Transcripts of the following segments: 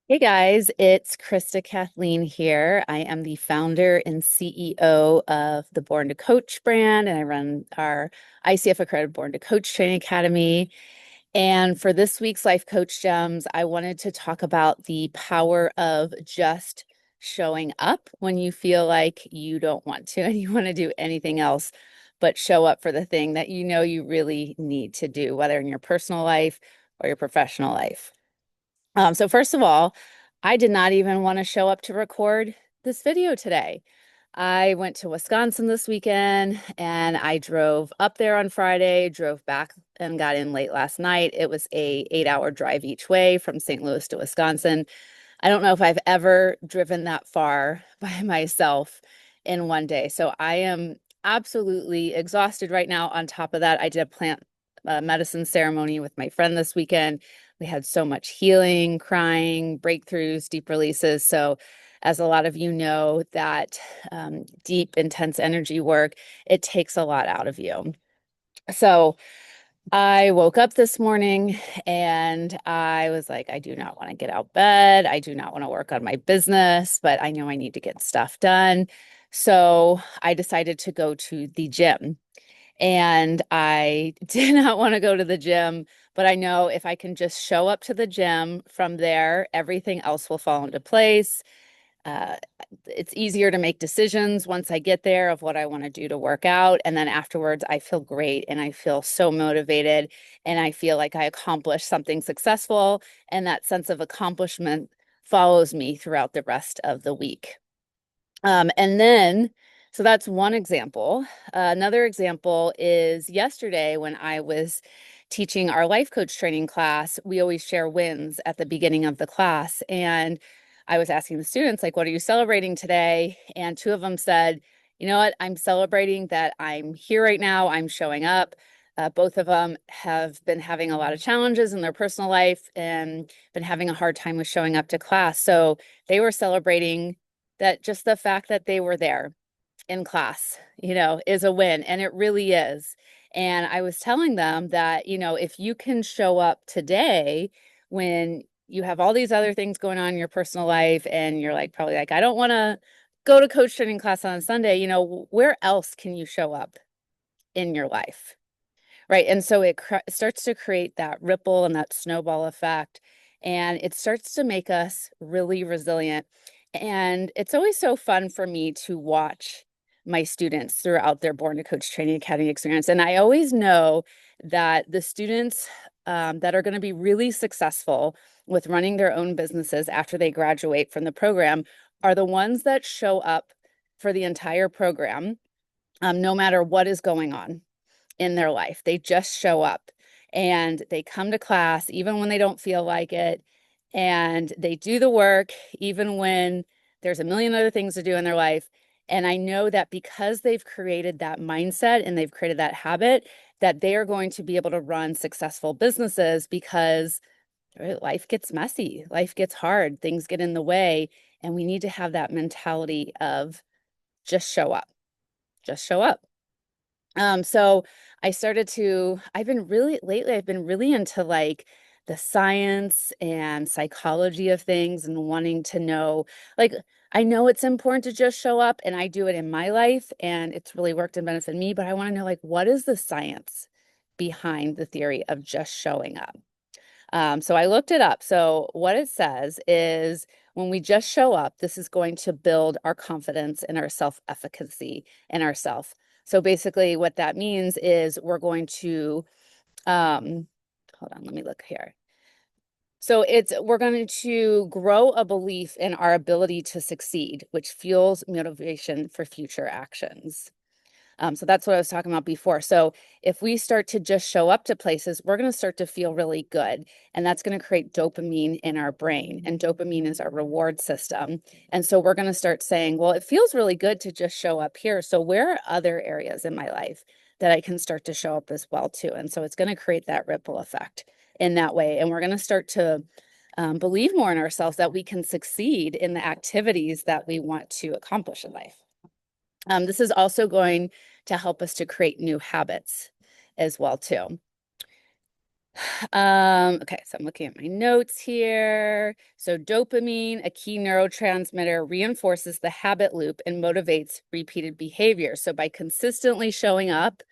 Hey guys, it's Krista Kathleen here. I am the founder and CEO of the Born to Coach brand, and I run our ICF accredited Born to Coach Training Academy. And for this week's Life Coach Gems, I wanted to talk about the power of just showing up when you feel like you don't want to and you want to do anything else but show up for the thing that you know you really need to do, whether in your personal life or your professional life. So first of all, I did not even want to show up to record this video today. I went to Wisconsin this weekend and I drove up there on Friday, drove back and got in late last night. It was a 8-hour drive each way from St. Louis to Wisconsin. I don't know if I've ever driven that far by myself in one day. So I am absolutely exhausted right now. On top of that, I did a plant medicine ceremony with my friend this weekend. We had so much healing, crying, breakthroughs, deep releases. So, as a lot of you know, that deep, intense energy work, it takes a lot out of you. So, I woke up this morning and I was like, I do not want to get out of bed. I do not want to work on my business, but I know I need to get stuff done. So I decided to go to the gym. And I did not want to go to the gym, but I know if I can just show up to the gym from there, everything else will fall into place. Uh, it's easier to make decisions once I get there of what I want to do to work out. And then afterwards, I feel great and I feel so motivated and I feel like I accomplished something successful. And that sense of accomplishment follows me throughout the rest of the week. And then, so that's one example. Another example is yesterday when I was teaching our life coach training class, we always share wins at the beginning of the class. And I was asking the students, like, what are you celebrating today? And two of them said, you know what? I'm celebrating that I'm here right now. I'm showing up. Both of them have been having a lot of challenges in their personal life and been having a hard time with showing up to class. So they were celebrating that just the fact that they were there in class, is a win. And it really is. And I was telling them that, if you can show up today when you have all these other things going on in your personal life and you're like, probably like, I don't want to go to coach training class on Sunday, where else can you show up in your life? Right. And so it starts to create that ripple and that snowball effect. And it starts to make us really resilient. And it's always so fun for me to watch my students throughout their Born to Coach Training Academy experience. And I always know that the students that are going to be really successful with running their own businesses after they graduate from the program are the ones that show up for the entire program, no matter what is going on in their life. They just show up and they come to class even when they don't feel like it. And they do the work even when there's a million other things to do in their life. And I know that because they've created that mindset and they've created that habit, that they are going to be able to run successful businesses because life gets messy, life gets hard, things get in the way. And we need to have that mentality of just show up, just show up. So I've been really into like the science and psychology of things and wanting to know, like, I know it's important to just show up and I do it in my life and it's really worked and benefited me, but I want to know, like, what is the science behind the theory of just showing up? So I looked it up. So what it says is when we just show up, this is going to build our confidence and our self-efficacy in ourself. So basically what that means is we're going to, hold on, let me look here. So we're going to grow a belief in our ability to succeed, which fuels motivation for future actions. So that's what I was talking about before. So if we start to just show up to places, we're going to start to feel really good. And that's going to create dopamine in our brain. And dopamine is our reward system. And so we're going to start saying, well, it feels really good to just show up here. So where are other areas in my life that I can start to show up as well too? And so it's going to create that ripple effect in that way. And we're going to start to believe more in ourselves that we can succeed in the activities that we want to accomplish in life. This is also going to help us to create new habits as well too. Okay, so I'm looking at my notes here. So dopamine, a key neurotransmitter, reinforces the habit loop and motivates repeated behavior. So by consistently showing up,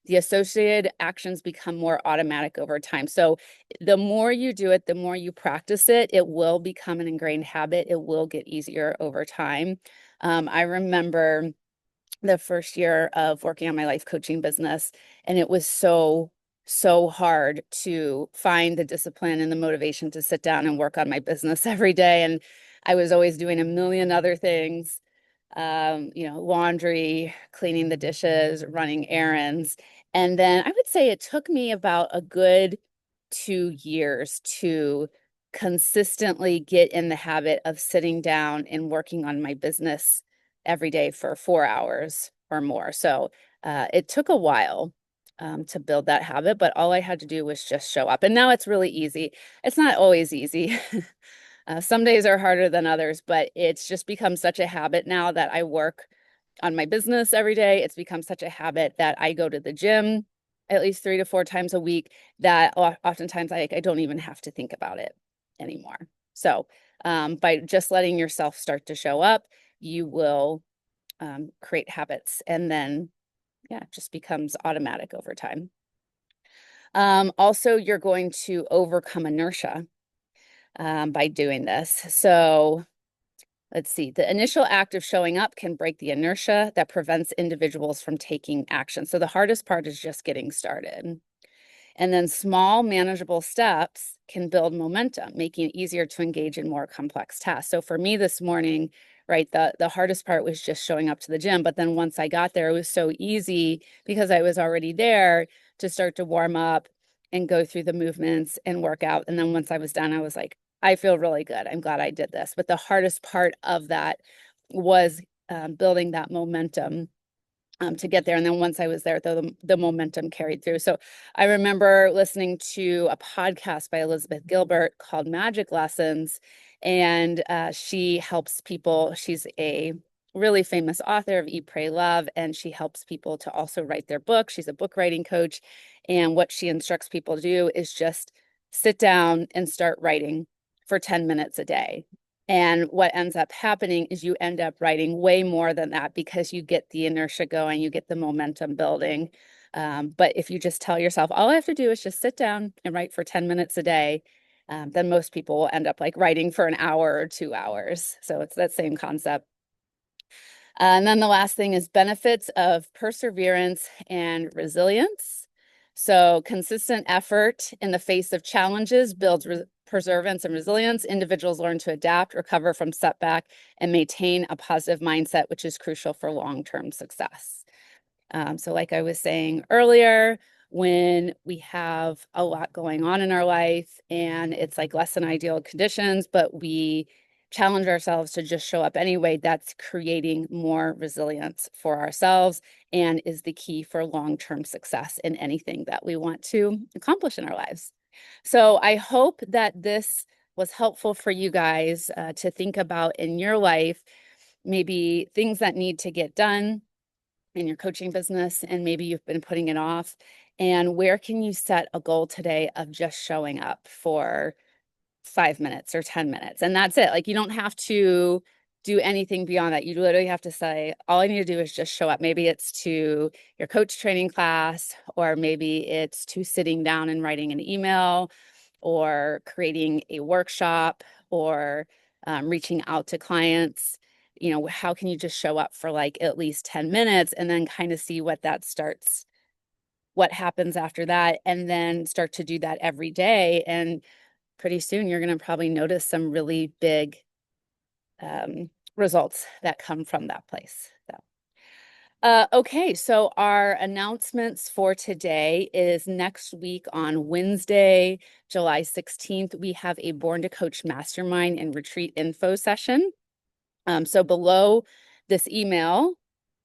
the associated actions become more automatic over time. So the more you do it, the more you practice it, it will become an ingrained habit. It will get easier over time. I remember the first year of working on my life coaching business, and it was so hard to find the discipline and the motivation to sit down and work on my business every day. And I was always doing a million other things, laundry, cleaning the dishes, running errands. And then I would say it took me about a good 2 years to consistently get in the habit of sitting down and working on my business every day for 4 hours or more. So it took a while to build that habit, but all I had to do was just show up. And now it's really easy. It's not always easy. Some days are harder than others, but it's just become such a habit now that I work on my business every day. It's become such a habit that I go to the gym at least 3 to 4 times a week that oftentimes I don't even have to think about it anymore. So by just letting yourself start to show up, you will create habits, and then it just becomes automatic over time. Also, you're going to overcome inertia by doing this. So let's see, the initial act of showing up can break the inertia that prevents individuals from taking action. So the hardest part is just getting started. And then small, manageable steps can build momentum, making it easier to engage in more complex tasks. So for me this morning, right, the hardest part was just showing up to the gym. But then once I got there, it was so easy because I was already there to start to warm up and go through the movements and work out. And then once I was done, I was like, I feel really good. I'm glad I did this. But the hardest part of that was building that momentum to get there. And then once I was there, the momentum carried through. So I remember listening to a podcast by Elizabeth Gilbert called Magic Lessons, and she helps people. She's a really famous author of Eat, Pray, Love, and she helps people to also write their book. She's a book writing coach. And what she instructs people to do is just sit down and start writing for 10 minutes a day. And what ends up happening is you end up writing way more than that because you get the inertia going, you get the momentum building. But if you just tell yourself, all I have to do is just sit down and write for 10 minutes a day, then most people will end up like writing for an hour or 2 hours. So it's that same concept. And then the last thing is benefits of perseverance and resilience. So consistent effort in the face of challenges builds perseverance and resilience. Individuals learn to adapt, recover from setback, and maintain a positive mindset, which is crucial for long-term success. So like I was saying earlier, when we have a lot going on in our life and it's like less than ideal conditions, but we challenge ourselves to just show up anyway, that's creating more resilience for ourselves and is the key for long-term success in anything that we want to accomplish in our lives. So I hope that this was helpful for you guys to think about in your life, maybe things that need to get done in your coaching business, and maybe you've been putting it off. And where can you set a goal today of just showing up for 5 minutes or 10 minutes? And that's it. Like, you don't have to do anything beyond that. You literally have to say, all I need to do is just show up. Maybe it's to your coach training class, or maybe it's to sitting down and writing an email, or creating a workshop, or reaching out to clients. How can you just show up for like at least 10 minutes and then kind of see what happens after that, and then start to do that every day. And pretty soon you're going to probably notice some really big results that come from that place. Okay, so our announcements for today is next week on Wednesday, July 16th, we have a Born to Coach Mastermind and Retreat info session. So below this email,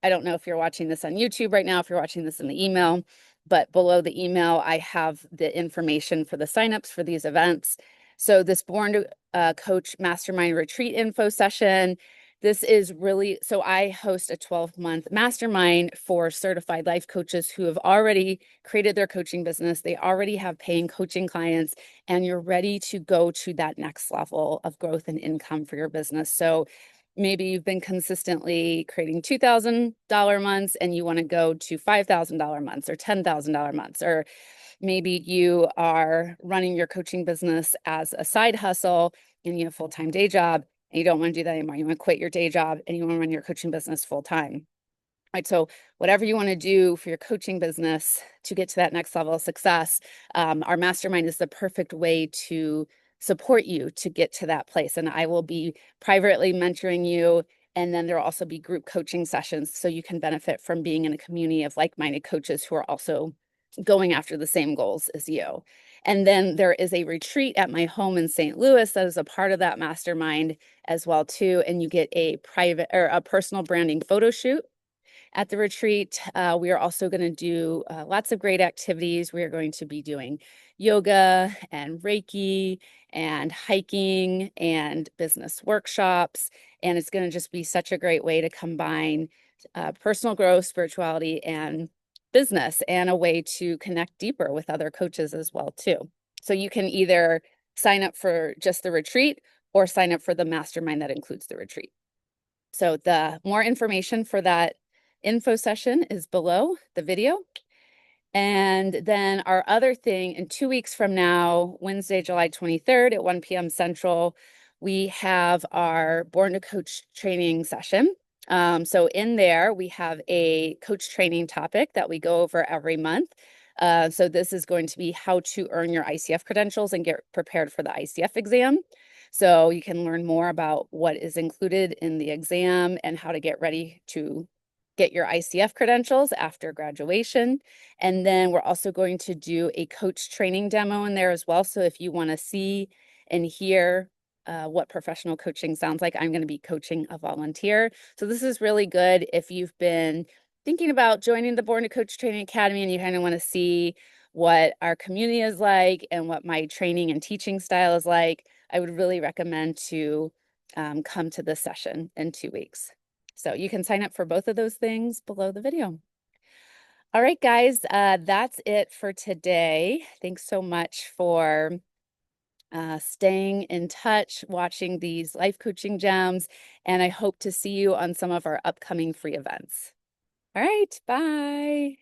I don't know if you're watching this on YouTube right now, if you're watching this in the email, but below the email, I have the information for the signups for these events. So this Born to Coach Mastermind Retreat info session, This is really, so I host a 12-month mastermind for certified life coaches who have already created their coaching business. They already have paying coaching clients, and you're ready to go to that next level of growth and income for your business. So maybe you've been consistently creating $2,000 months and you want to go to $5,000 months or $10,000 months, or maybe you are running your coaching business as a side hustle and you have a full-time day job and you don't want to do that anymore. You want to quit your day job and you want to run your coaching business full-time. Right. So whatever you want to do for your coaching business to get to that next level of success, our mastermind is the perfect way to support you to get to that place. And I will be privately mentoring you. And then there will also be group coaching sessions so you can benefit from being in a community of like-minded coaches who are also going after the same goals as you. And then there is a retreat at my home in St. Louis that is a part of that mastermind as well too. And you get a private or a personal branding photo shoot at the retreat. We are also going to do lots of great activities. We are going to be doing yoga and Reiki and hiking and business workshops. And it's going to just be such a great way to combine personal growth, spirituality, and business, and a way to connect deeper with other coaches as well too. So you can either sign up for just the retreat or sign up for the mastermind that includes the retreat. So the more information for that info session is below the video. And then our other thing, in 2 weeks from now, Wednesday, July 23rd at 1 p.m. Central, we have our Born to Coach training session. So in there, we have a coach training topic that we go over every month. So this is going to be how to earn your ICF credentials and get prepared for the ICF exam. So you can learn more about what is included in the exam and how to get ready to get your ICF credentials after graduation. And then we're also going to do a coach training demo in there as well. So if you want to see and hear what professional coaching sounds like, I'm going to be coaching a volunteer. So this is really good if you've been thinking about joining the Born to Coach Training Academy and you kind of want to see what our community is like and what my training and teaching style is like. I would really recommend to come to this session in 2 weeks. So you can sign up for both of those things below the video. All right, guys, that's it for today. Thanks so much for staying in touch, watching these life coaching gems, and I hope to see you on some of our upcoming free events. All right, bye.